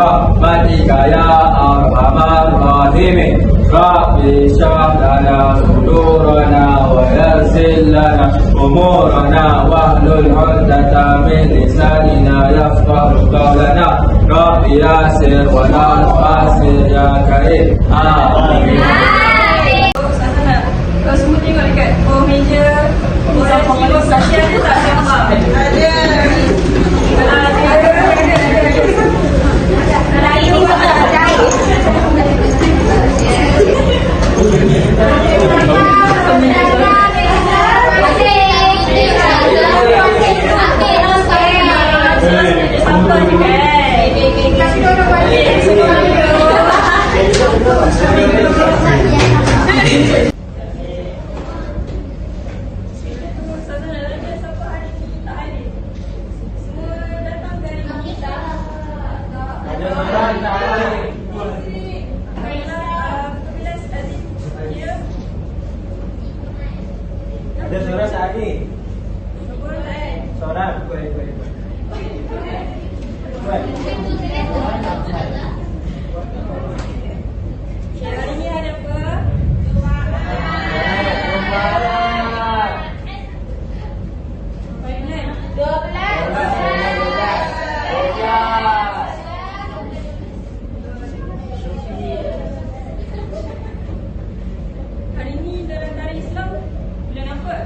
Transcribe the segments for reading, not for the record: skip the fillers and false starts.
rahmatika ya arhamar rahimin. Rabbi shrah lana sudurana wa yassir lana umurana wahlul 'uqdatam min lisanina yafqahu qawlana. Rabbi yassir wa la tu'assir ya karim. Amin. Kau semua tengok dekat bawah meja. Bisa tengok saksi ada tak gambar? Ada. Kalau ada. Kalau ini tak ada. Sampai juga. Ada suara tak ni? Suara boleh. Hari ni ada apa? Hari ni dalam tarikh Islam bulan apa?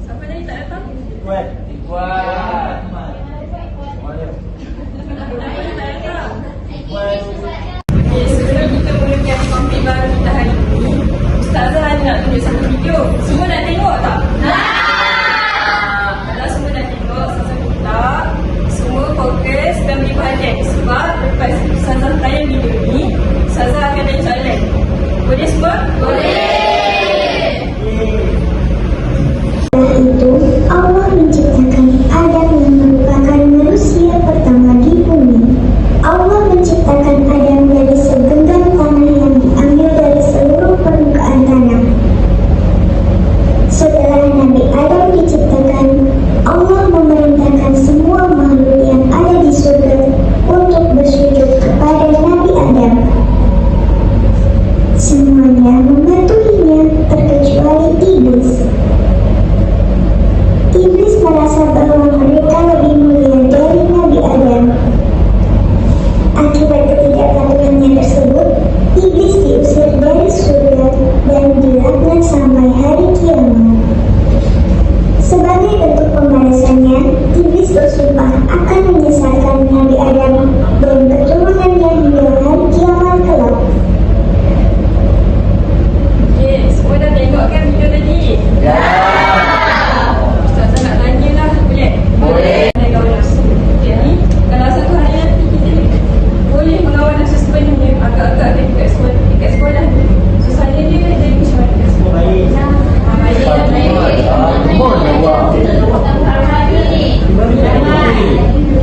Siapa tadi tak datang? Ikuan. Okey, sebelum kita mulakan topik baru kita hari ini, Ustazah ada nak tunjuk satu video. Semua nak tengok tak? Kalau semua nak tengok, Ustazah minta semua fokus dan beri perhatian. Sebab lepas Ustazah tayang video ni, Ustazah akan tanya soalan. Boleh semua? Boleh! Itu Allah menciptakan Adam yang merupakan manusia pertama di bumi. Allah menciptakan Adam dari segenggam tanah yang diambil dari seluruh permukaan tanah. Setelah Nabi Adam diciptakan, Allah memerintahkan semua makhluk yang ada di surga untuk bersujud kepada Nabi Adam. Semuanya mematuhinya terkecuali iblis. Iblis merasa bahwa mereka lebih mulia dari Nabi Adam. Akibat ketidakpatuhannya tersebut, iblis diusir dari surga dan dilaknat sampai hari kiamat. Sebagai bentuk pembalasannya, iblis bersumpah akan menyesatkan Nabi Adam dan keturunannya hingga hari kiamat kelak. Okey, semua dah tengok kan video tadi? Ya! Ustazah nak tanya lah, boleh? Boleh! Jadi, kalau satu hari nanti kita boleh mengawal nafsu sepenuhnya, agak-agak dekat sekolah ni, susahnya dia jadi macam mana? Baik. Baik dan baik. Mohon jawab. Baik.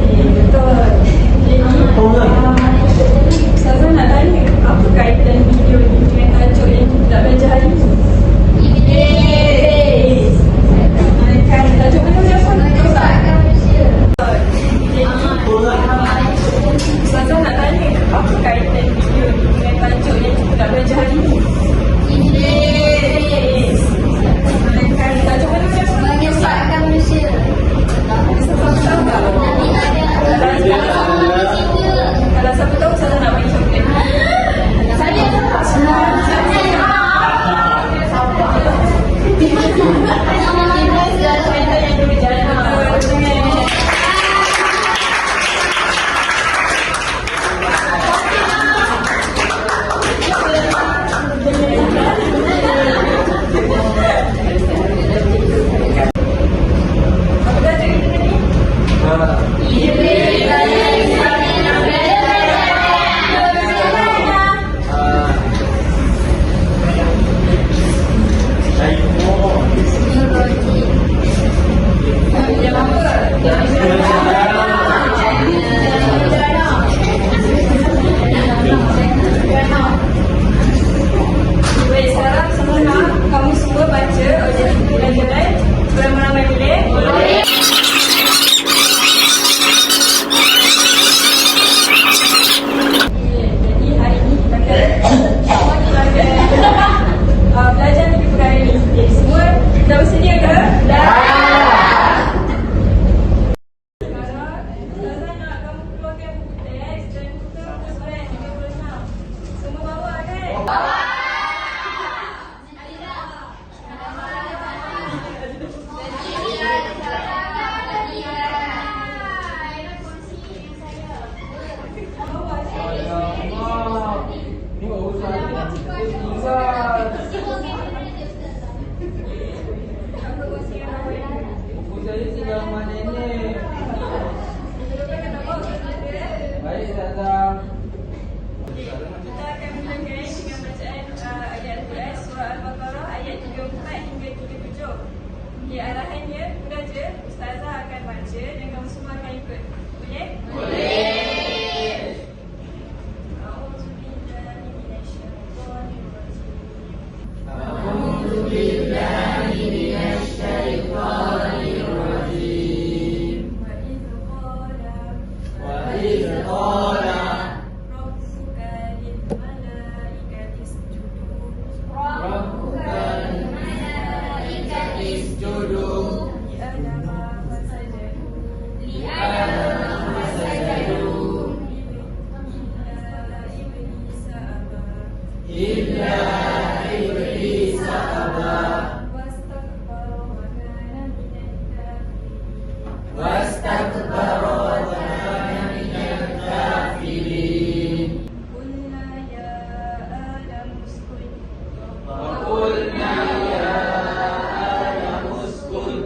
Baik, sekarang semula kamu semua baca objektif pelajaran beramai-ramai boleh? Jadi hari ini kita akan semua kita akan belajar tiga perkara ini. Okay, semua dah bersedia ke? Dah! Sekarang Ustazah nak kamu keluarkan buku teks dan buka muka surat 36. Semua bawa kan? Ni urusan tinggal. Aku kongsikan apa ini? Buku saya tinggal mana ni? Kita akan bawa ke sana. Baik, Ustazah. Kita akan mulakan dengan bacaan ayat Al-Quran surah Al-Baqarah ayat 34 hingga 37. Okay, arahannya mudah je. Ustazah akan baca dan kamu semua akan ikut. Boleh? Boleh. وإذ قال ربك للملائكة اسجدوا لآدم فسجدوا إلا إبليس أبى واستكبر وكان من الكافرين قلنا يا آدم اسكن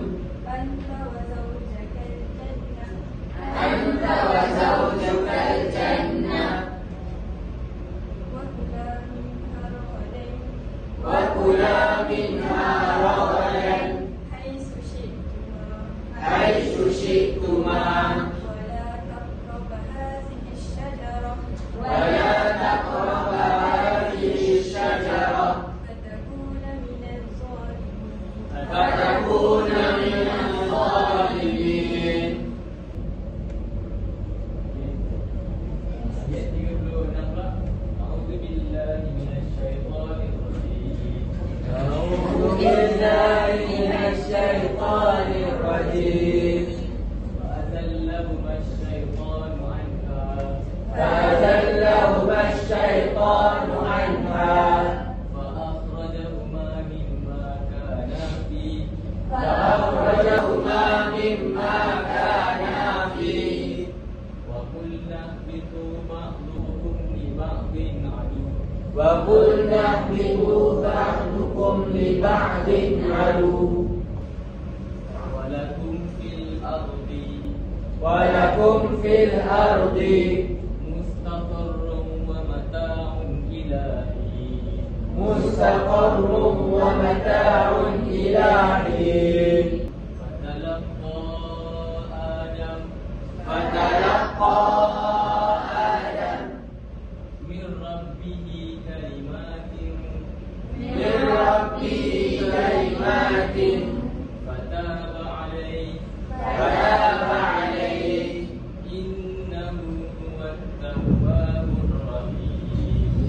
أنت وزوجك الجنة وكلا منها رغدا حيث شئتما ولا تقربا هذه الشجرة فتكون من الظالمين. Ayat 36 A'udzu billahi minasyaitonir rajim. A'udzu billahi minasyaitonir rajim. فأزلهما الشيطان عنها فأخرجهما مما كانا فيه وقلنا اهبطوا بعضكم لبعض عدو ولكم في الأرض مستقر ومتاع إلى حين فتلقى آدم من ربه كلمات فتاب عليه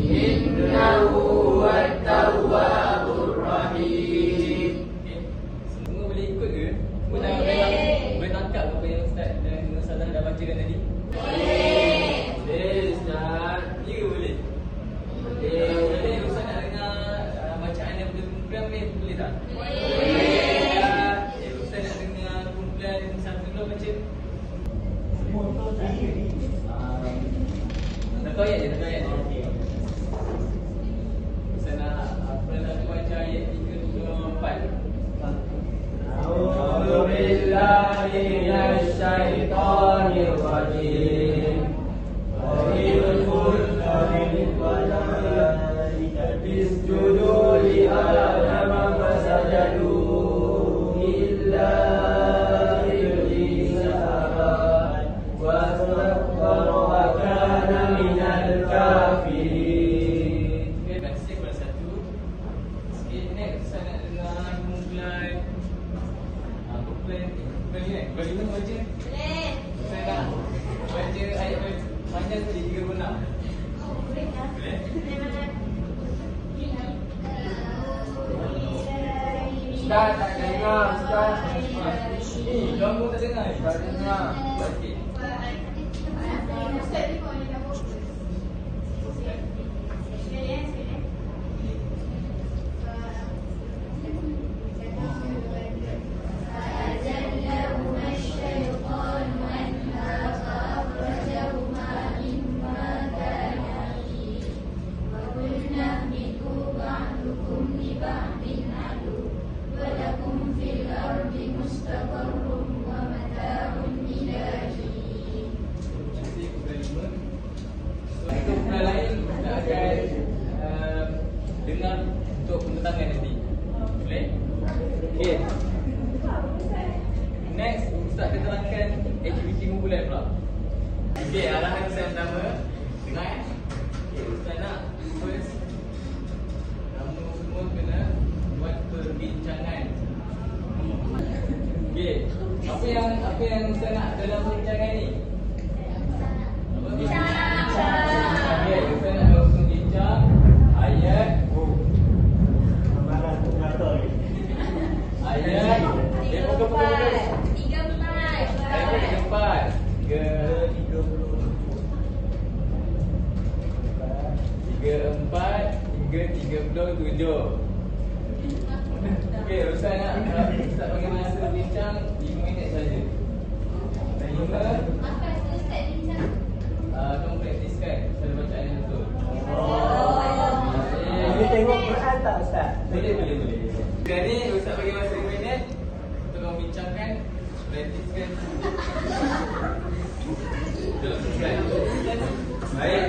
إنه هو التواب الرحيم. Semua boleh ikut ke? Boleh tangkap apa yang Ustaz dan Ustazah dah bacakan tadi? Boleh Ustaz. Ni ke boleh? Boleh. Ustaz nak dengar bacaan yang kumpulan boleh tak? Boleh. Ustaz nak dengar kumpulan satu dua baca. Satu ayat je. Ustaz nak baca ayat 3-4. أعوذ بالله من الشيطان الرجيم وإذ قلنا للملائكة اسجدوا لآدم فسجدوا إلا إبليس Boleh. Saya nak baca ayat panjang tadi 36. Boleh? Ustaz tak dengar, Ustaz. Ni, kamu tak dengar ni? Tak dengar. Okey. Untuk pula lain, kita akan dengar untuk pembentangan nanti. Boleh? Okay. Next, Ustaz akan terangkan aktiviti kumpulan pula. Okay, arahan Ustaz pertama. Dengar. Okay, Ustaz nak first kamu semua kena buat perbincangan. Okay, apa yang Ustaz nak dalam perbincangan ni? Okay, kita nak langsung bincang ayat ayat 37. Okey, Ustaz nak Ustaz bagi masa bincang 5 minit saja. 5. Kamu praktiskan cara bacaan yang betul. Boleh tengok Quran tak Ustaz? Boleh. Sekarang ni Ustaz bagi masa 5 minit untuk kamu bincangkan, praktiskan. Baik,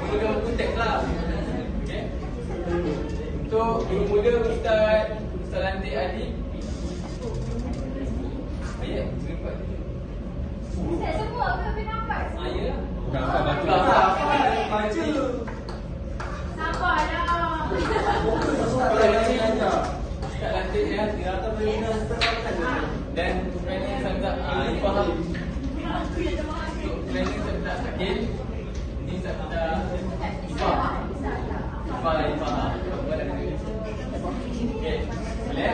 mula kamu kontak lah. Okey. Untuk guru muda Ustaz Lantik Adi. Baik, cepat. Semua ke lebih nampak? Ya. Baca. Sabarlah. Ustaz Lantik ya, dan planning Ustaz faham. Untuk planning Ustaz Akil, ini Ustaz faham. Faham. Okey, boleh?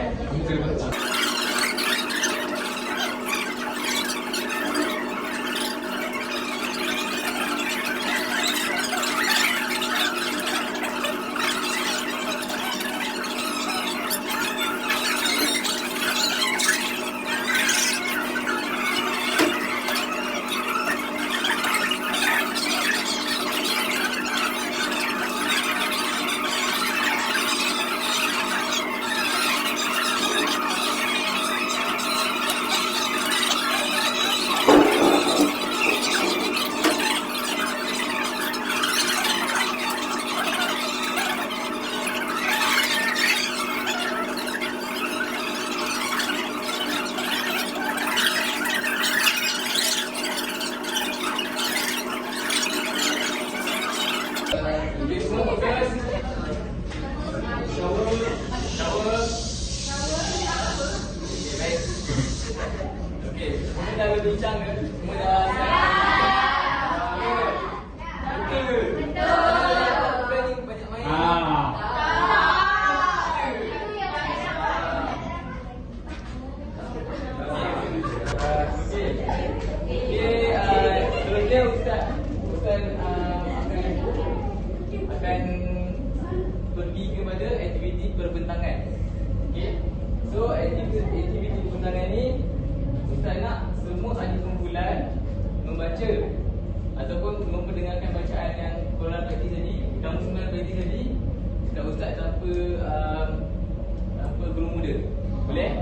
Dah berbincang ke? Semua dah betul. Planning banyak main. Seterusnya Ustaz akan pergi kepada aktiviti perbentangan. Okay. So aktiviti perbentangan ni Ustaz nak semua ahli kumpulan membaca ataupun memperdengarkan bacaan yang korang praktis tadi, kamu semua praktis tadi, dekat Ustaz tanpa guru muda. Boleh?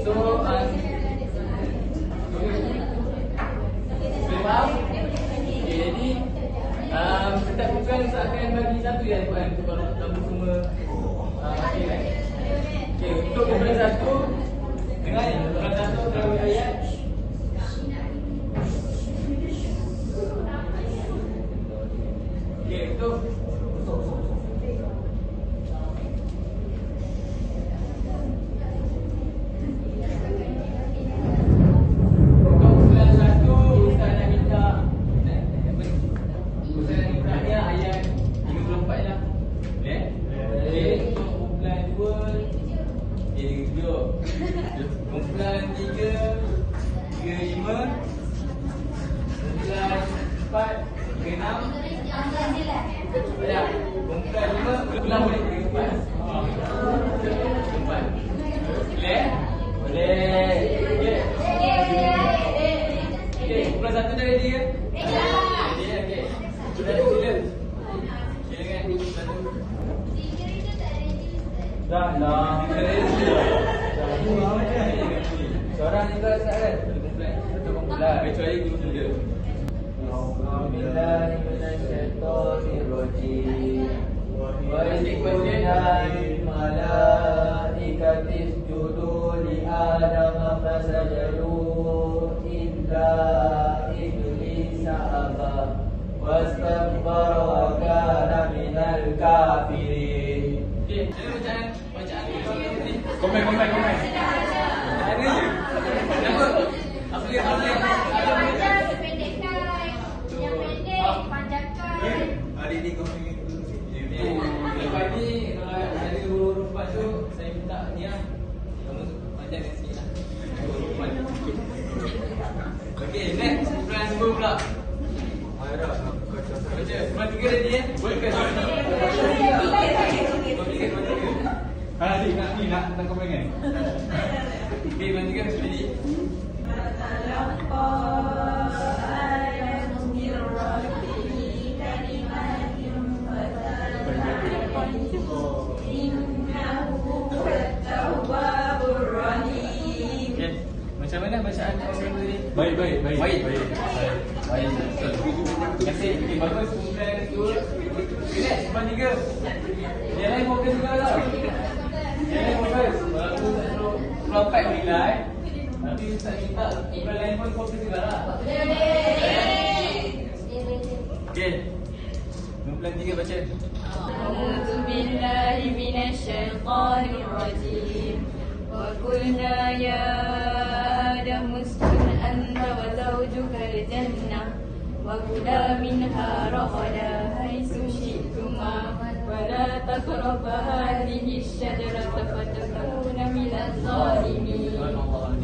So, faham? Okay, jadi setiap bukan Ustaz akan bagi satu je Al-Quran untuk kamu semua baca kan? Okay, untuk kumpulan satu, dengar ni, kumpulan satu terawih ayat. Okay, untuk Okey, 7. Kumpulan 3, 5. Kumpulan 4, 6. Ya, kumpulan 5, kumpulan boleh 4. 4. Boleh? Boleh. Okey. Okey, kumpulan 1 dah ready ke? Ready, okey. Kumpulan 2 sila. Silakan kumpulan 2. Dah lah. Seorang juga tak kan? Satu kumpulan. Kecuali guru muda. Bismillahirrahmanirrahim. Wa idh malaikati isjudu li Adam fasajadu illa iblisa aba wastakbara wa kana minal kafirin. Okey, bacaan ni. Komen. Ada je. Kenapa? Apa dia? Hari ni kau ingin Lepas ni kalau ada huruf empat tu saya minta ni lah. Kamu panjangkan sikit lah huruf empat. Okey, next kumpulan 2 pula. Baca, kumpulan 3 ready eh? Boleh ke? nak tentang komen kan? Okey, kumpulan 3 ready. Okay. Macam mana bacaan orang tadi? Baik. Baik. Betul. Terima kasih. Okay, bagus. Kumpulan 2. Relax, kumpulan 3. Yang lain fokus juga tau. Yang lain fokus. Walaupun tak suruh kumpulan 4 nilai, tapi Ustaz minta kumpulan lain pun fokus juga lah. Okay. Kumpulan 3 baca. أعوذ بالله من الشيطان الرجيم وقلنا يا آدم اسكن أنت وزوجك الجنة وكلا منها رغدا حيث شئتما ولا تقربا هذه الشجرة فتكونا من الظالمين.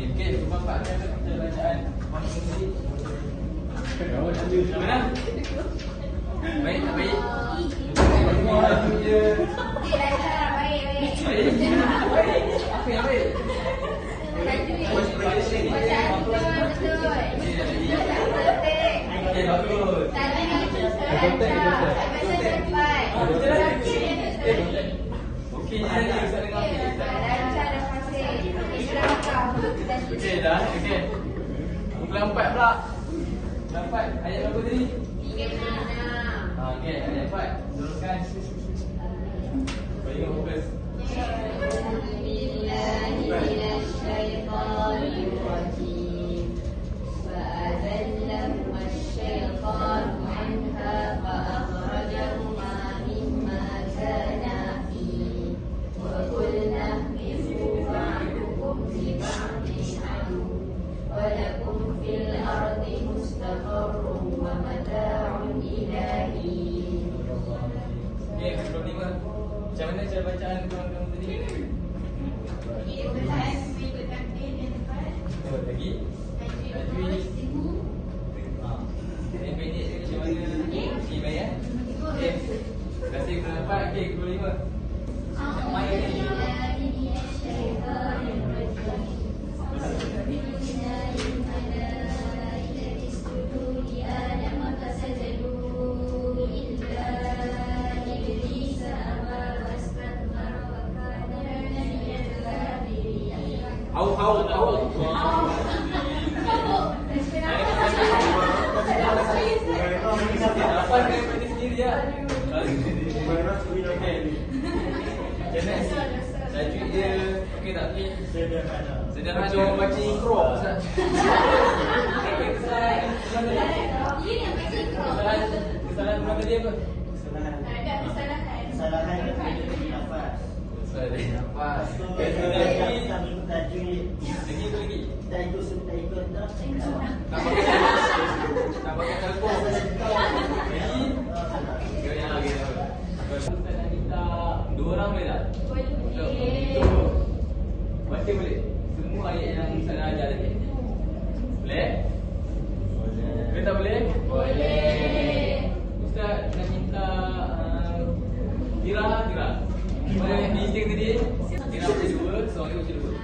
Okey, cuma 4 kali kita bacaan. Mana? Baik, tak baik? Baik. Apa yang baik? Okey, bagus. Okey, jadi Ustaz dengar okey dah, okey. Kumpulan 4 pula. Kumpulan 4, ayat berapa tadi? 3. Okey, ayat 4. Teruskan. Bagi fokus. فأذلهما الشيطان عنها فأخرجهما مما كانا فيه وقلنا اهبطوا بعضكم لبعض عدو ولكم في الأرض مستقر ومتاع إلى حين. Okey, sebelum 5. Macam mana cara bacaan kawan-kawan tadi? Betul lagi. Tajwid. Yang pendek dia macam mana? Okey, baik ya. Okey. Terima kasih kerana dapat. Okey, kedua 5. Nak main ni. Au. Apa kena pada sendiri ya? Okey. Jenis tajwid dia okey tak? Sederhana. Macam baca Iqra. Kesalahan mana dia apa? Kesalahan yang terjadi nafas. Kesalahan nafas. Tajwid. Lagi. Tak ikut tak. Tak pakai telefon. Lagi. Yang lagi. Ustaz nak minta 2 orang boleh tak? Boleh. okey boleh. Semua ayat yang saya ajar tadi. Boleh? Boleh tak boleh? Boleh. Ustaz nak minta Tira. Mana yang bising tadi? Tira baca 2, seorang baca 2.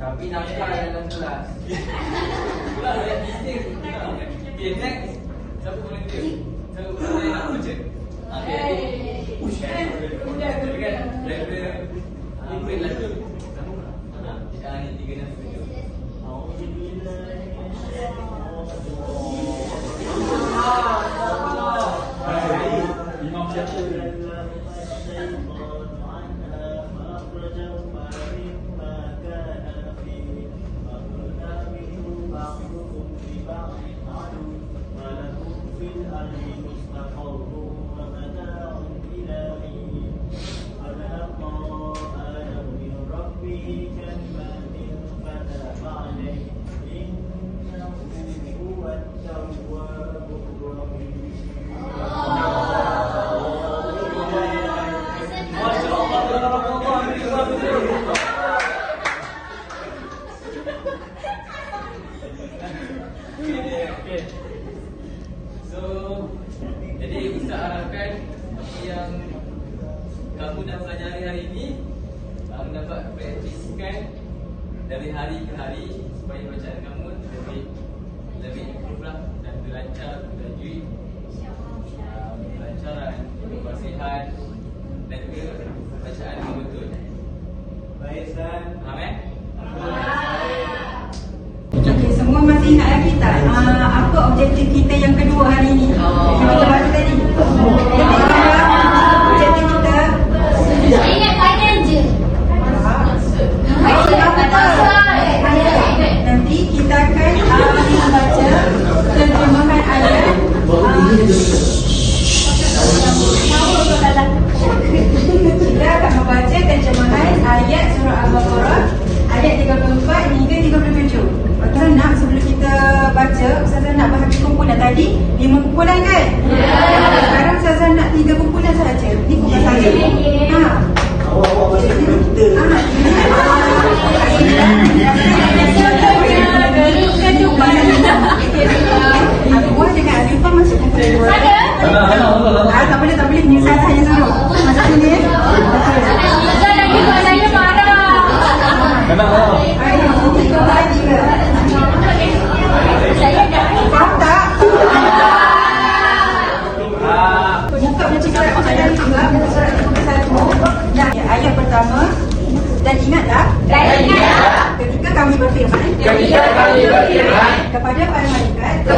Tapi nampak dalam kelas. Pula ada bising. Okay, next. Siapa volunteer? Siapa volunteer nak baca? Okay. Kan? Daripada Ibrahim lagi. Ni 3 dan 7. Imam siapa? Okay. So, jadi Ustaz harapkan apa yang kamu dah pelajari hari ini dapat praktiskan dari hari ke hari supaya bacaan kamu lebih improve lah dan lancar, tajwid, kelancaran, kefasihan dan juga bacaan yang betul. Baik, Ustaz. Amin. Okey, semua masih ingat lagi tak? Apa objektif kita yang kedua hari ini? Yang kita baca tadi. Objektif kita Ingat kanan je. nanti kita akan membaca terjemahan ayat. Kita akan membaca terjemahan ayat surah Al-Baqarah ayat 34 hingga 37. Ustazah nak sebelum kita baca, Ustazah nak bahagi kumpulan tadi 5 kumpulan kan? Sekarang Ustazah nak 3 kumpulan sahaja. Ni kumpulan saya. Awak baca kita. Buah dengan Arifah masuk kumpulan 2. Tak boleh. Ni Ustazah yang suruh. Masuk sini ya. Ustaz lagi warnanya marah. Faham tak? Buka macam surat Al-Qadar juga, surat 31. Dan ayat pertama. Dan ingatlah ketika kami berfirman kepada para malaikat,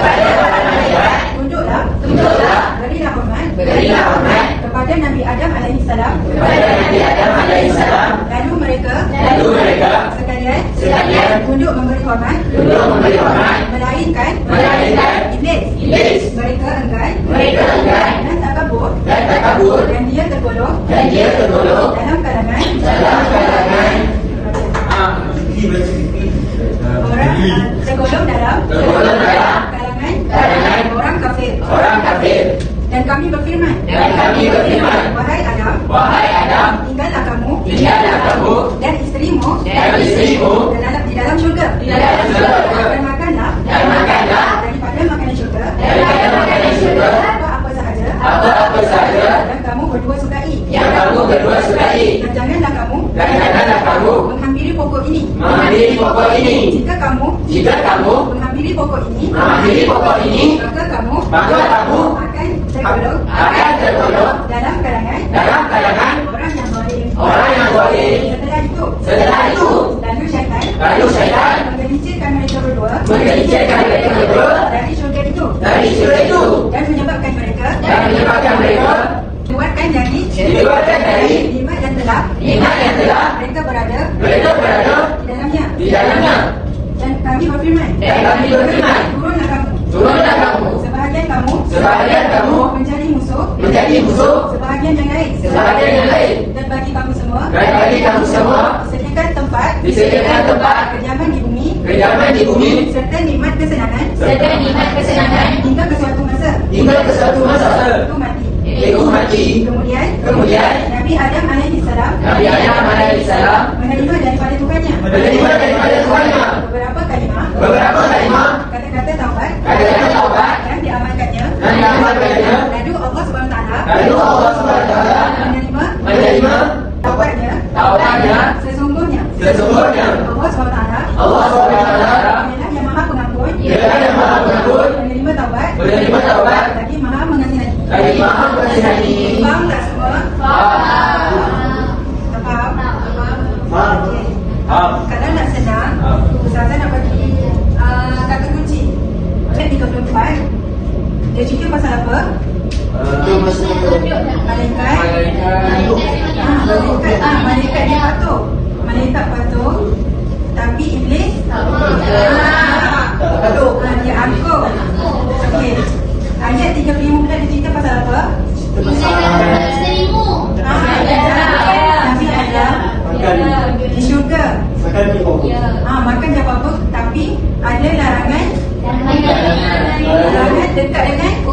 tunduklah berilah hormat kepada Nabi Adam alaihi salam. Lalu mereka sekalian tunduk memberi hormat melainkan iblis. Mereka enggan dan takabur dan dia tergolong dalam kalangan orang tergolong dalam kalangan orang kafir. Dan kami berfirman, wahai Adam, tinggallah kamu dan isterimu di dalam syurga, dan makanlah daripada makanan syurga apa sahaja yang kamu berdua sukai. Dan janganlah kamu menghampiri pokok ini. Jika kamu menghampiri mengakhiri pokok ini, maka kamu akan tergolong dalam kalangan orang yang boleh. Setelah itu lalu syaitan menggelincirkan mereka berdua dari syurga itu dan menyebabkan mereka keluarkan dari lima yang telah mereka berada di dalamnya. Dan kami berfirman, turunlah kamu, sebahagian kamu menjadi musuh sebahagian yang lain, dan bagi kamu semua disediakan tempat kediaman di bumi serta nikmat kesenangan hingga ke suatu masa itu mati. Kemudian Nabi Adam alaihi salam menerima daripada Tuhannya beberapa kalimah kata-kata taubat yang diamalkannya. Lalu Allah SWT menerima taubatnya. Sesungguhnya Allah SWT ialah yang maha pengampun, menerima taubat, lagi maha mengasihani. Faham tak semua? Faham? Okey. Kalau nak senang, Ustazah nak bagi kata kunci. Ayat 34, dia cerita pasal apa? Malaikat dia patuh, tapi iblis dia angkuh. Okey. Ayat 35 pula dia cerita pasal apa? Nabi Adam di syurga makan apa-apa, tapi ada larangan dekat dengan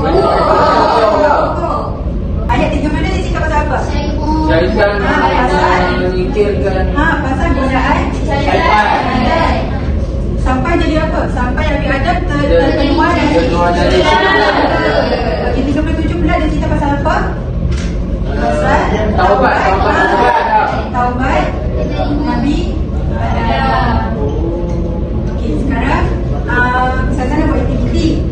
ayat 30 dia cerita pasal apa? Pasal godaan sampai jadi apa? Sampai Nabi Adam terkeluar dari Okey, 37 pula dia cerita pasal apa? Pasal taubat Nabi Adam. Okey, sekarang Ustazah nak buat aktiviti.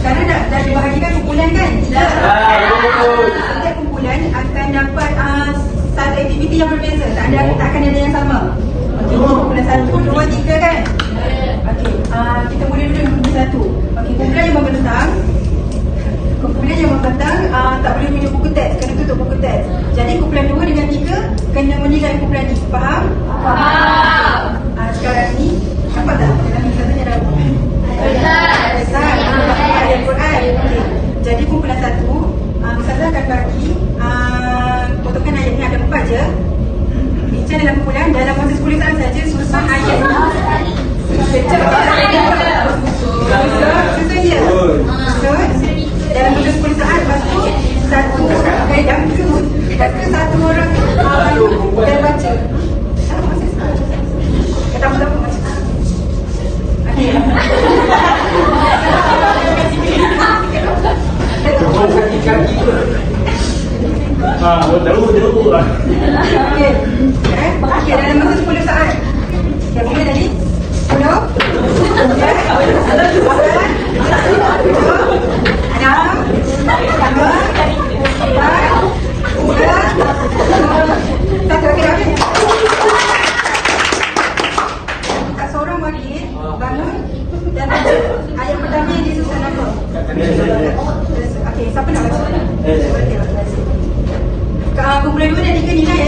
Sekarang dah dibahagikan kumpulan kan? Setiap kumpulan akan dapat satu aktiviti yang berbeza. Tak akan ada yang sama. Okey, kumpulan 1, 2, 3 kan? Okey, kita mula dulu dengan kumpulan 1. Okey, kumpulan yang membentang tak boleh punya buku teks, kena tutup buku teks. Jadi kumpulan 2 dengan 3 kena menilai kumpulan ni. Faham? Sekarang ni nampak tak? Dalam ni katanya ada apa? Ada Quran. Okey. Jadi kumpulan 1, Ustazah akan bagi potongan ayat ni ada 4 je. Bincang dalam kumpulan dalam masa 10 saat saja susun ayat ni. Susun je. Dalam masa 10 saat, lepas tu satu orang dan baca. Kata-kata macam okey. Okey, dalam masa 10 saat. Okey, boleh tadi? 10 seorang murid bangun dan baca ayat pertama yang disusun apa? Okey, siapa nak baca? Kumpulan 2 dan 3 nilai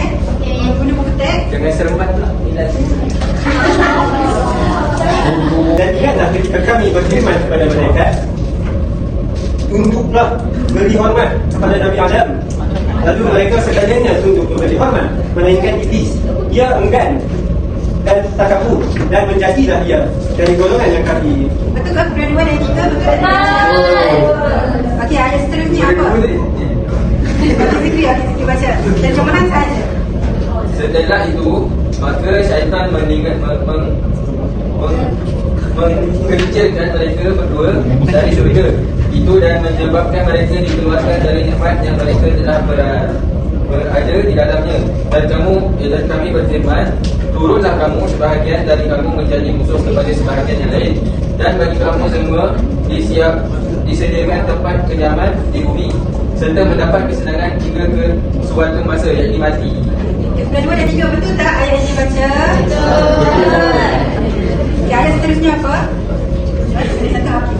guna buku teks. Jangan serempat pula nilai. Dan ingatlah ketika kami berfirman kepada mereka, tunduklah, beri hormat kepada Nabi Adam. Lalu mereka sekaliannya tunduk memberi hormat, melainkan iblis. Dia enggan dan takabur dan menjadilah dia dari golongan yang kafir. Betul ke kumpulan 2 dan 3? Betul tak? Okey, ayat seterusnya apa? Baca Zikri, Zikri baca. Dan cemahan sahaja. Setelah itu, maka syaitan menggelincirkan mereka berdua dari syurga itu dan menyebabkan mereka dikeluarkan dari nikmat yang mereka telah berada di dalamnya. Dan kami berfirman, turunlah kamu sebahagian dari kamu menjadi musuh kepada sebahagian yang lain, dan bagi kamu semua disediakan tempat kediaman di bumi serta mendapat kesenangan hingga ke suatu masa, iaitu mati. Kemudian 2 dan 3 betul tak ayat yang dibaca? Betul. Okay, ayat seterusnya apa? Ayat satu apa?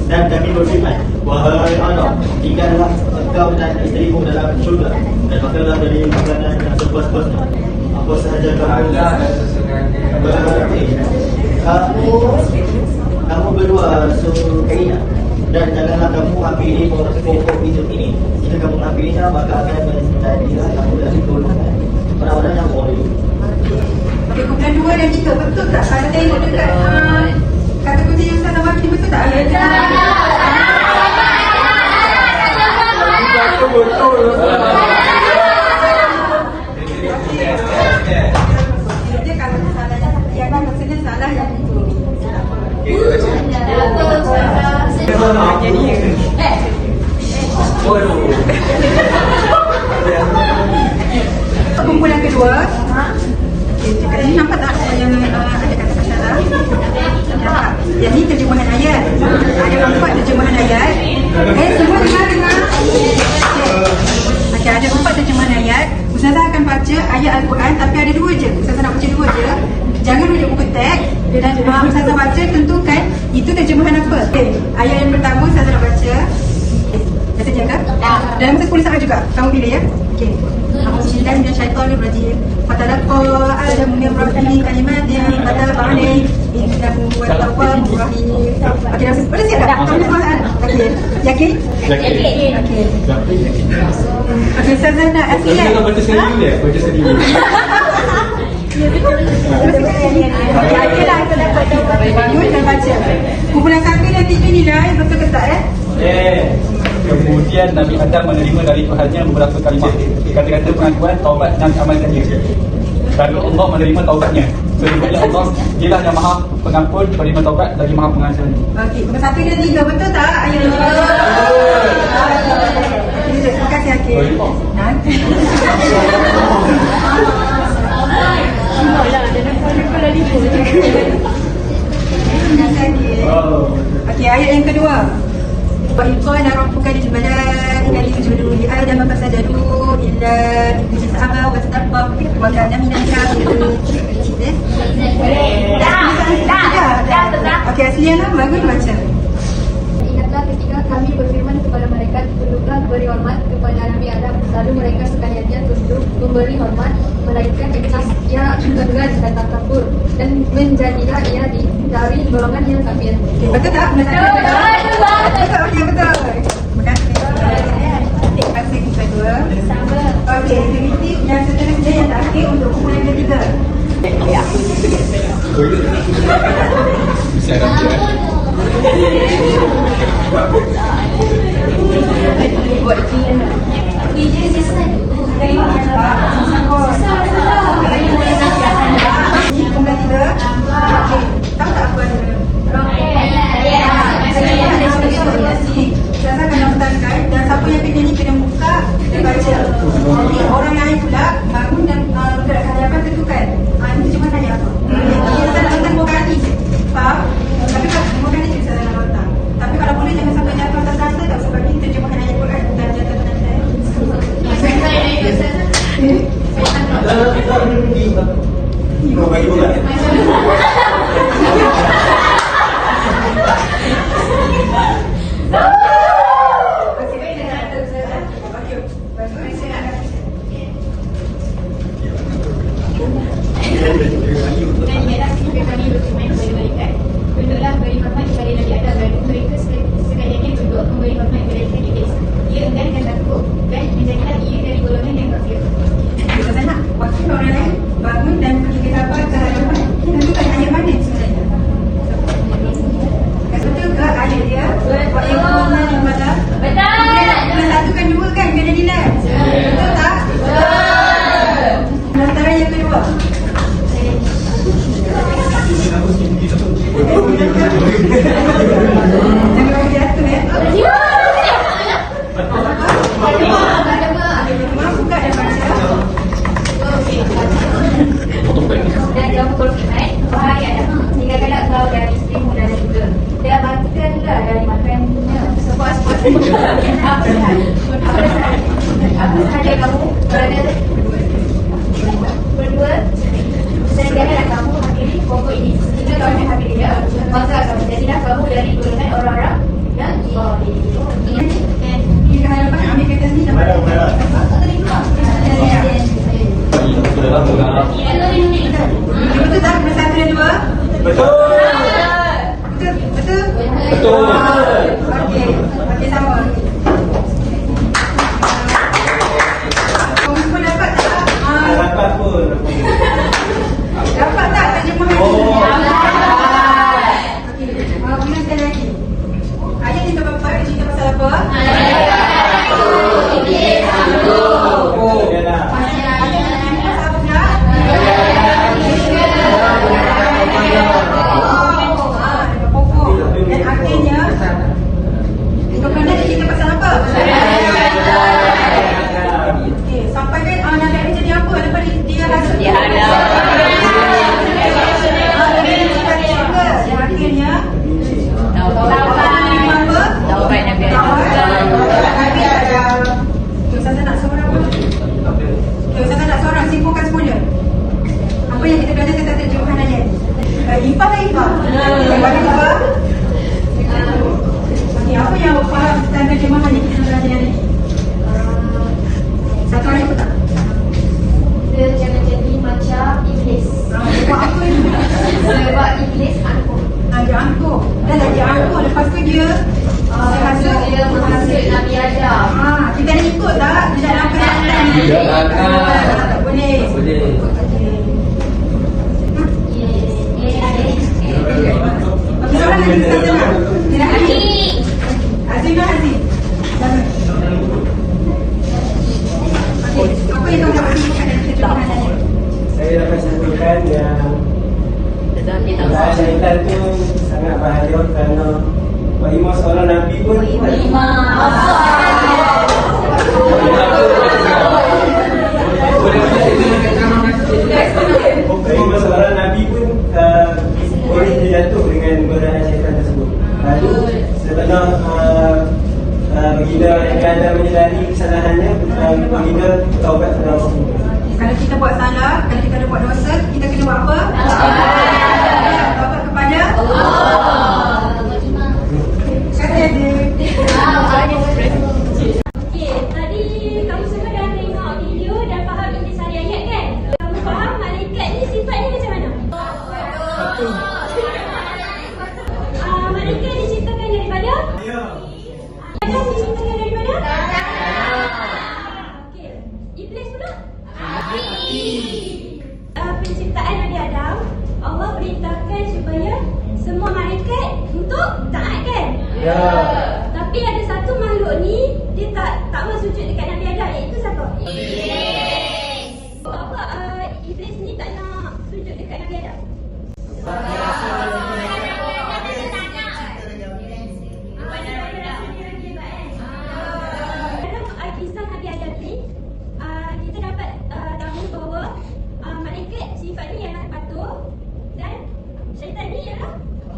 Dan kami berfirman, wahai anak, tinggallah engkau dan isterimu dalam syurga, dan makanlah dari makanan yang sepuas-puasnya, apa sahaja kamu berarti kamu berdua sukainya, dan janganlah kamu hampiri pokok hidup ini. Jika kamu hampirinya, maka akan menjadilah kamu dari golongan orang-orang yang boleh. Okey, kemudian 2 dan 3 betul tak? Kalau tengok dekat kata kunci yang salah bagi betul tak ayatnya? Dia kalau salahnya yang maksudnya salah yang itu. Kumpulan kedua. Dekat sini nampak tak yang ada kata salah? Nampak? Yang ni terjemahan ayat. Ada 4 terjemahan ayat. Semua dengar. Okey, ada 4 terjemahan ayat. Ustazah akan baca ayat Al-Quran, tapi ada 2 je. Ustazah nak baca 2 je. Jangan rujuk buku teks. Dan Ustazah baca, tentukan itu terjemahan apa. Okay. Ayat yang pertama Ustazah nak baca. Dah sedia ke? Dalam masa 10 saat juga. Kamu pilih ya. Okey. Alhamdulillah min syaitanir rajim. Fatalaqa Adamu min rabbihi kalimatin fataba alaihi innahu huwat tawwabur rahim. Okey, dah siap dah? Kamu soalan. Okey. Yakin? Yakin. Okey. Okey, Ustazah nak aslian. Baca sendiri. Okeylah, kita dapat bagus dan baca. Kumpulan 1 dan 3 nilai betul ke tak Kemudian Nabi Adam menerima dari Tuhannya beberapa kalimah, kata-kata pengakuan, taubat dan amalkannya. Lalu Allah menerima taubatnya. Sebenarnya Allah dialah yang maha pengampun, penerima taubat lagi maha pengasih. Okey, nombor 1 dan 3 betul tak ayat ni? Terima kasih Akil. Nanti. Okey, ayat yang kedua. Wa qala rabbuka lil malaikati isjudu li adama fasajadu illa iblis aba wa istakbara wa kana minal kafirin. Okey, aslinya bagus baca. Ingatlah ketika kami berfirman kepada mereka, tunduklah beri hormat kepada Nabi Adam. Lalu mereka sekaliannya tunduk memberi hormat, melainkan iblis. Ia enggan dan takabur, dan menjadilah ia dari golongan yang kafir. Okay, betul tak? Betul. Okey, betul. Terima kasih. Terima kasih kedua. Okey, aktiviti yang seterusnya yang terakhir untuk kumpulan ketiga. Buat kumpulan tiga. Okey, tahu tak apa dia? Saya akan daftarkan dan siapa yang pilih ni kena buka, kita baca. Nanti orang lain pula bangun dan bergerak ke hadapan tentukan. Ini cuma tanya apa? Saya nak nonton 2 kali je. Faham? Tapi kalau 2 kali je saya nak nonton. Tapi kalau boleh jangan sampai jatuh atas rasa, tak sebab ini terjemahan ayat Quran dan jatuh atas rasa. Kau bagi bukan? Tunduklah beri hormat kepada Nabi Adam, dan mereka sekaliannya tunduk memberi hormat kepada iblis. Ia enggan dan takut, dan menjadilah ia dari golongan yang kafir. Kita nak waktu orang lain bangun dan pergi ke hadapan. Tentukan ayat kamu berfirman, wahai Adam, tinggalkanlah engkau dan isterimu dan juga, dan makanlah dari makanannya sepuas-puasnya. Apa sahaja kamu berada berdua, dan janganlah kamu hakimi pokok ini. Jika kamu menghakimi dia, maka akan menjadilah kamu dari golongan orang-orang yang zalim. Di hadapan ambil kata ni dapat. Betul tak? Betul satu dan dua? Betul. Betul? Betul. Okey. Okey, sama. Kamu semua dapat tak? Dapat pun. Dapat tak terjemahan ni? Dapat. Okey. Ulang sekali lagi. Ayat ni berapa? Dia cerita pasal apa? Dan akhirnya kepada dia cerita pasal apa? Okey, sampai kan Nabi Adam jadi apa? Lepas dia rasa dia ada. Dan akhirnya taubat Nabi Adam. Ustazah nak seorang apa? Ustazah nak seorang simpulkan semula. Apa yang kita belajar tentang terjemahan ayat? Ifah lah Ifah. Yang bagi apa? Okey, apa yang awak faham tentang terjemahan yang kita belajar hari ini? Satu ayat apa tak? Kita jangan jadi macam iblis. Sebab apa ini? Sebab iblis angkuh. Dia angkuh. Dan dia angkuh. Lepas tu dia Dia menghasut Nabi Adam. kita nak ikut tak? Dia dalam perjalanan ni. Tak boleh. Boleh. Okey, soalan lagi Ustazah. Tidak Azim. Azimah Azim. Okey, apa yang kamu dapat simpulkan dari terjemahan ayat? Saya dapat simpulkan yang syaitan tu sangat bahaya kerana Wahimah seorang Nabi pun Wahimah seorang Nabi pun boleh terjatuh dengan godaan syaitan tersebut. Lalu sebenar baginda Nabi Adam menyedari kesalahannya, baginda taubat kepada Allah. Kalau kita buat salah, kalau kita ada buat dosa, kita kena buat apa? Taubat kepada Allah. Kata dia. Okey, tadi kamu semua dah tengok video dan faham intisari ayat kan? Kamu faham malaikat ni sifatnya macam mana? Malaikat diciptakan daripada? Ya. Adam diciptakan daripada? Okey, iblis pula? Penciptaan Nabi Adam, Allah perintahkan supaya semua malaikat untuk taat kan? Ya. Tapi ada satu makhluk ni dia tak mau sujud dekat Nabi Adam, iaitu siapa? Iblis. Apa iblis ni tak nak sujud dekat Nabi Adam? Dalam kisah Nabi Adam ni kita dapat tahu bahawa malaikat sifatnya ialah patuh dan syaitan ni ialah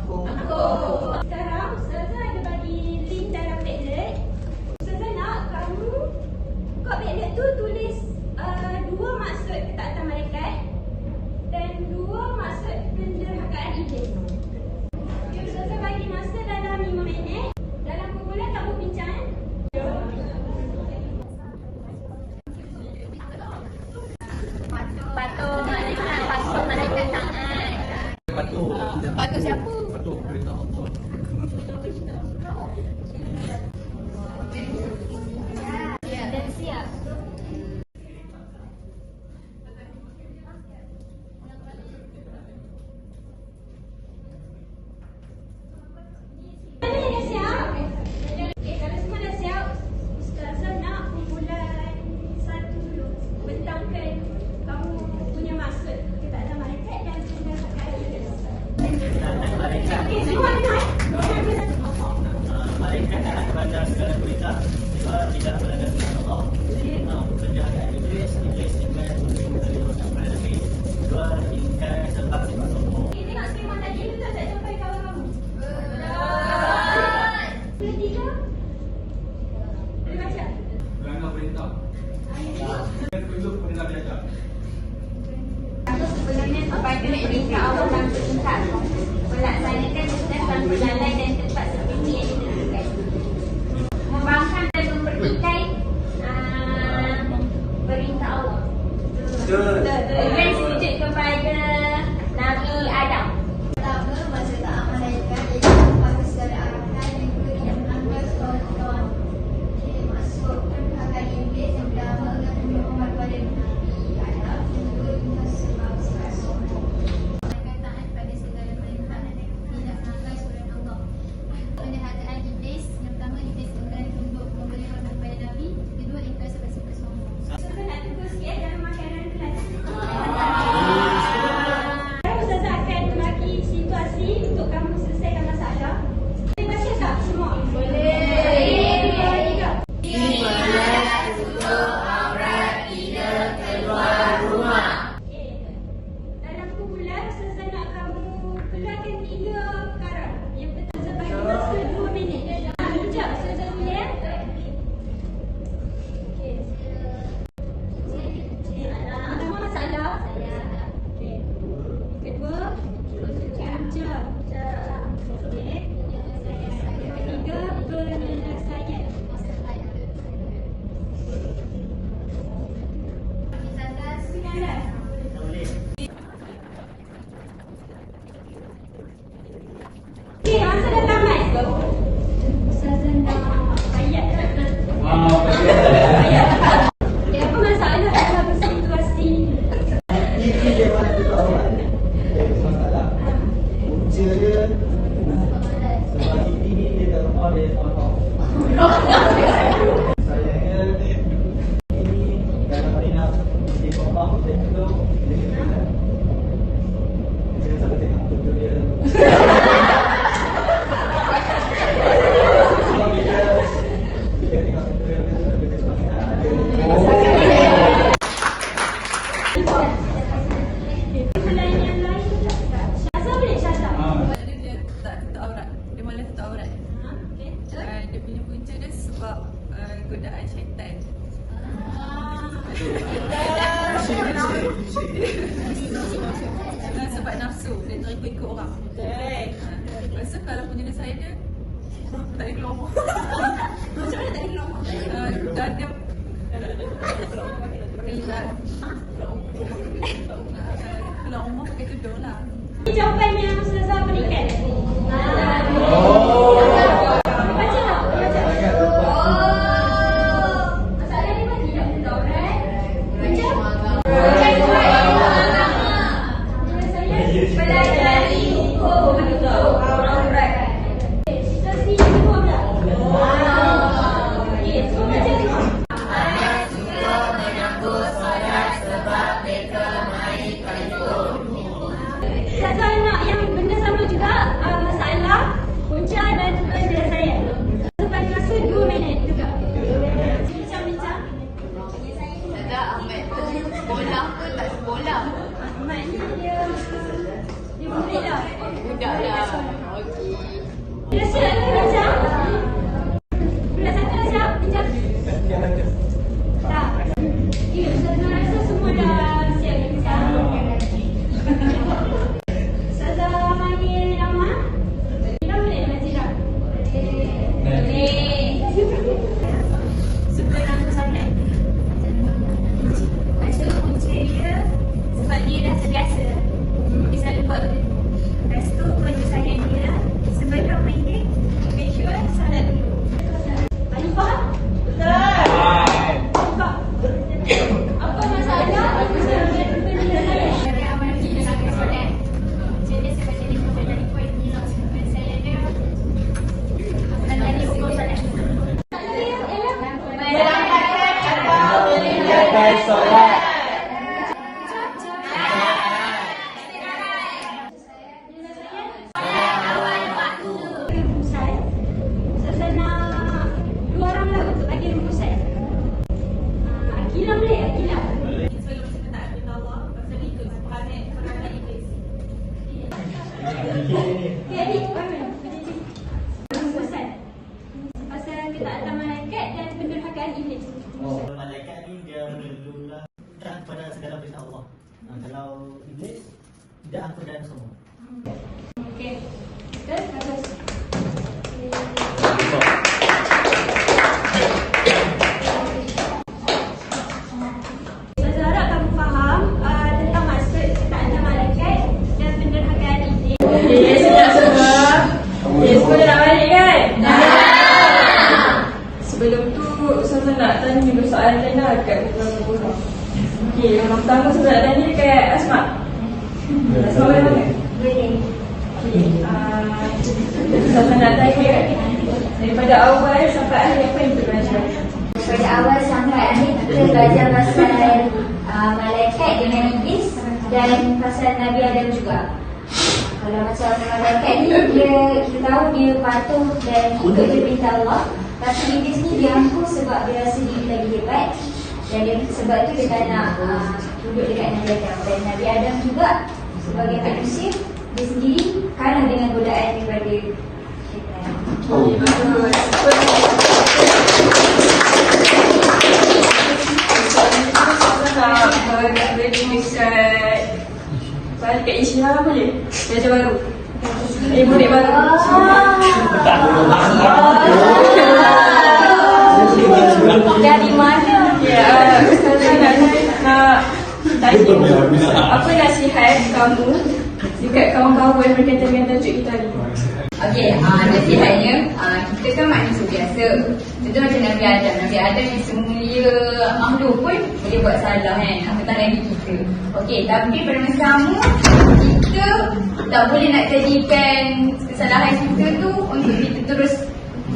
angkuh. Sekarang Ustazah ada bagi link dalam Padlet. Ustazah nak kamu buka Padlet tu tulis dua maksud ketaatan malaikat dan dua maksud penderhakaan iblis. Okay, Ustazah bagi masa dalam 5 minit. Dalam kumpulan kamu bincang. Patut siapa? Dan siap. Mana yang dah siap? Okay, kalau semua dah siap, Ustazah nak kumpulan satu dulu bentangkan kamu punya maksud ketaatan malaikat dan penderhakaan iblis. Okay, semua dengar. Malaikat akan baca segala berita tidak berada di Allah. Penjagaan iblis juga dari orang Nabi. Dua hingga berjalan dan tempat seperti yang ditentukan. Membangkang dan mempertikai perintah Allah. Beri sujud kepada Nabi Adam. Pertama, masa tak malaikat iaitu pada secara arahan yang kedua yang melanggar tuan-tuan. Masuk perkataan Iblis yang pertama akan menunjukkan pada Nabi Adam yang kedua juga sebab sombong. Mereka taat pada segala perintah dan tidak melanggar surat Allah. Penjahataan Iblis yang pertama Iblis enggan untuk memberi hormat pada Nabi, kedua ikhlas sebab sifat sombong. Contoh nak tunggu sikit dalam makanan kelas. Ustazah akan bagi situasi untuk kamu selesaikan masalah. Boleh baca tak semua? Boleh. Dalam kumpulan, Ustazah nak kamu keluarkan 3 perkara. Yang pertama bagi masa 2 minit. Sekejap, Ustazah boleh? Okey. Pertama masalah. Okey. Kedua, punca. Okey. Ketiga, penyelesaian. Sekarang. Okey, masa dah tamat. Ustazah nak ayat dah. Ayat. Okey, apa masalah dalam situasi ni? Ini dia mana tu awal. Masalah. Punca dia sebab ini dia tak tahu dia tak tahu. Sayangnya ini dalam hari nak dia faham dia tu dia kena. Dia sampai tengok tu dia. Kumpulan yang lain tak? Syazah boleh Syazah? Dia tak tutup aurat. Dia malah tutup aurat. Okey. Dia punya punca dia sebab godaan syaitan. Sebab nafsu. Dia terikut orang. Lepas tu kalau penyelesaian dia tak ada keluar rumah. Macam mana tak ada keluar rumah? Dah dia keluar rumah pakai tudung lah. Ini jawapan yang Ustazah berikan. Baca tak? Baca. Masalah ni mati tak tutup aurat? Baca. Penyelesaian. Pelajari hukum menutup aurat. Situasi yang kedua pula. Okey, semua baca semua. Ustazah nak yang benda sama juga, masalah, punca dan penyelesaian. Lepas masa 2 minit juga. Bincang-bincang. Ustazah Ahmad tu sekolah ke tak sekolah? Ahmad ni dia murid lah. Budak lah. Okey. Dia siap ke bincang? Belah satu dah siap bincang? Tak. Okay, Ustazah rasa semua dah siap bincang. Ustazah panggil nama. Zira boleh nama Zira? Boleh. Sebenarnya sangat. Masa punca dia sebab dia dah terbiasa. Dia selalu buat benda tu. Lepas tu penyelesaian dia sebelum meeting, make sure salat dulu. Alifah? Betul. Alifah. Apa masalah? Penyelesaian. Dari amal kita akan solat. Jadi sebaca dia kemudian dari poin penyelesaian dia. Dan dari hukum solat. Melanggar solat. Ustazah nak 2 orang lah untuk bagi rumusan. Akilah boleh? Akilah. Sebelum kita tak ada Allah, pasal itu perangai iblis. Okay, adik. Rumusan. Pasal ketaatan malaikat dan pendurhakaan iblis. Malaikat ni dia menurunlah taat pada segala perintah Allah. Kalau iblis tidak akan dan semua. Okay. Terus, bagus. Semua dah nak balik kan? Sebelum tu Ustazah nak tanya dulu soalan lah dekat beberapa orang. Okey, yang pertama Ustazah nak tanya dekat Asma. Asma boleh mana? Boleh. Okey, Ustazah nak tanya daripada awal sampai akhir apa yang kita belajar? Pada awal sampai akhir kita belajar pasal malaikat dengan iblis dan pasal Nabi Adam juga. Kalau macam malaikat ni kita tahu dia patuh dan ikut je perintah Allah. Tapi iblis ni dia angkuh sebab dia rasa diri lagi hebat. Dan dia, sebab tu dia tak nak duduk dekat Nabi Adam. Dan Nabi Adam juga sebagai manusia, dia sendiri kalah dengan godaan daripada syaitan. Balik kat Isya boleh? Belajar baru? Murid baru? Dari mana? Ya, Ustazah nak tanya apa nasihat kamu dekat kawan-kawan yang berkaitan dengan tajuk kita ni? Okey, nasihatnya kita kan manusia biasa. Contoh macam Nabi Adam. Nabi Adam yang semulia makhluk pun boleh buat salah kan. Apatah lagi kita. Okey, tapi pada masa sama kita tak boleh nak jadikan kesalahan kita tu untuk kita terus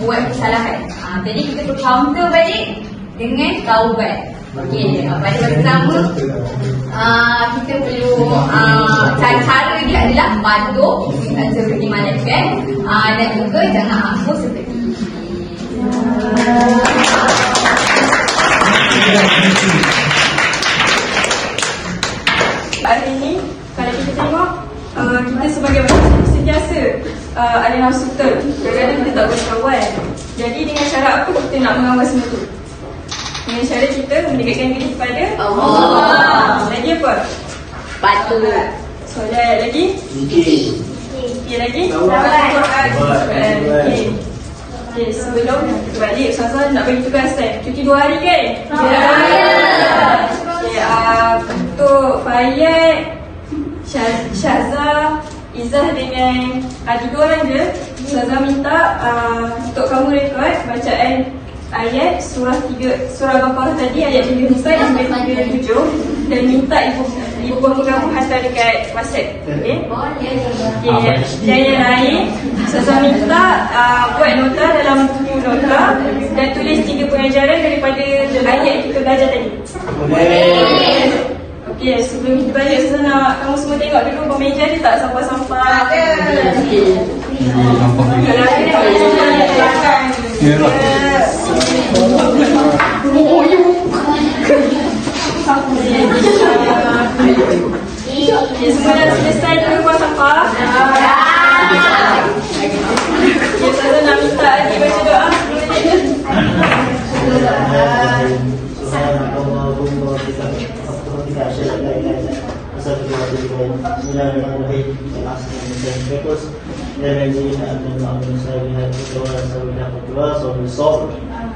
buat kesalahan. Jadi kita perlu counter balik dengan taubat. Okey, pada masa sama kita perlu cara dia adalah patuh seperti malaikat dan juga jangan angkuh seperti hari ni kalau kita tengok kita sebagai manusia sentiasa ada nafsu betul. Kadang-kadang kita tak boleh kawal. Jadi dengan cara apa kita nak mengawal semua tu? Dengan cara kita mendekatkan diri kepada Allah. Lagi apa? patuh. Solat lagi? Okey lagi? Okey. Okey, sebelum kita balik Ustazah nak bagi tugas cuti 2 hari kan? Okey, untuk Fayyad, Syahzah, Izzah dengan Adi 2 orang je. Ustazah minta untuk kamu rekod bacaan ayat surah Baqarah tadi, ayat 34 hingga 37 dan minta ibu bapa kamu hantar dekat WhatsApp. Okey? Okey. Dan yang lain, Ustazah minta buat nota dalam buku nota dan tulis 3 pengajaran daripada ayat kita belajar tadi. Okey, sebelum kita balik Ustazah nak kamu semua tengok dulu pemeja dia tak sampah-sampah. Okey. Kalau ada silakan. Semua dah selesai dulu buang sampah. Ustazah nak minta Adi baca doa.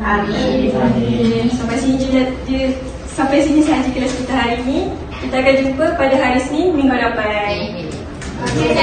Amin. Sampai sini sahaja kelas kita hari ini. Kita akan jumpa pada hari Isnin minggu depan. Okay,